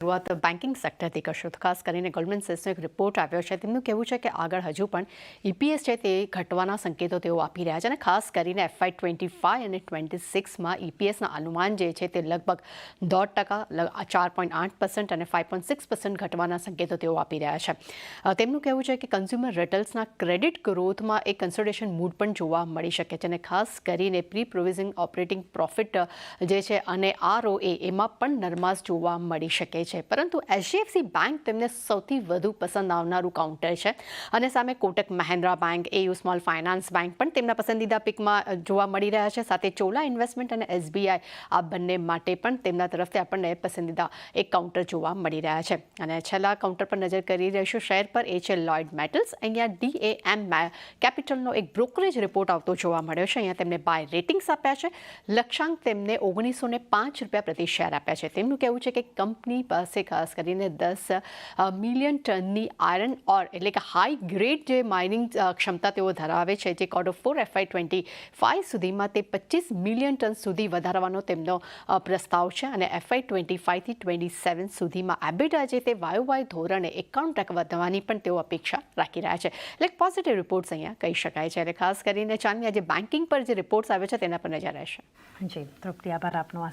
શરૂઆત બેન્કિંગ સેક્ટરથી કરશું તો ખાસ કરીને ગોલ્ડમેન સેક્સનો એક રિપોર્ટ આવ્યો છે. તેમનું કહેવું છે કે આગળ હજુ પણ ઈપીએસ છે તે ઘટવાના સંકેતો તેઓ આપી રહ્યા છે અને ખાસ કરીને FY25 અને 26માં ઈપીએસના અનુમાન જે છે તે લગભગ 0.5%, 4.8% અને 5.6% ઘટવાના સંકેતો તેઓ આપી રહ્યા છે. તેમનું કહેવું છે કે કન્ઝ્યુમર રિટેલ્સના ક્રેડિટ ગ્રોથમાં એક કન્સોલિડેશન મૂડ પણ જોવા મળી શકે છે અને ખાસ કરીને પ્રી પ્રોવિઝન ઓપરેટિંગ પ્રોફિટ જે છે અને ROA એમાં પણ નરમાશ જોવા મળી શકે છે. પરંતુ HDFC બેંક તેમને સૌથી વધુ પસંદ આવનારું કાઉન્ટર છે અને સામે Kotak Mahindra bank, AU small finance bank પણ તેમના પસંદીદા પિકમાં જોવા મળી રહ્યા છે. સાથે ચોલા ઇન્વેસ્ટમેન્ટ અને SBI આ બંને માટે પણ તેમના તરફથી આપણને પસંદીદા એક કાઉન્ટર જોવા મળી રહ્યા છે. અને છેલ્લા કાઉન્ટર પર નજર કરી રહીશું શેર પર, એ છે લોયડ મેટલ્સ. અહીંયા DAM કેપિટલનો એક બ્રોકરેજ રિપોર્ટ આવતો જોવા મળ્યો છે. અહીંયા તેમને બાય રેટિંગ્સ આપ્યા છે. લક્ષ્યાંક તેમને 1905 રૂપિયા પ્રતિ શેર આપ્યા છે. તેમનું કહેવું છે કે કંપની પાસે ખાસ કરીને 10 મિલિયન ટનની આયરન ઓર એટલે કે હાઈ ગ્રેડ જે માઇનિંગ ક્ષમતા તેઓ ધરાવે છે, જે Q4 FY25 સુધીમાં તે 25 મિલિયન ટન સુધી વધારવાનો તેમનો પ્રસ્તાવ છે અને FY25 થી 27 સુધીમાં એબિટા જે તે YOY ધોરણે 51% વધવાની પણ તેઓ અપેક્ષા રાખી રહ્યા છે. એટલે પોઝિટિવ રિપોર્ટ્સ અહીંયા કહી શકાય છે. અને ખાસ કરીને ચાંદની આજે બેન્કિંગ પર જે રિપોર્ટ્સ આવે છે તેના પર નજર રહેશે. જી તૃપ્તિ, આભાર આપનો આ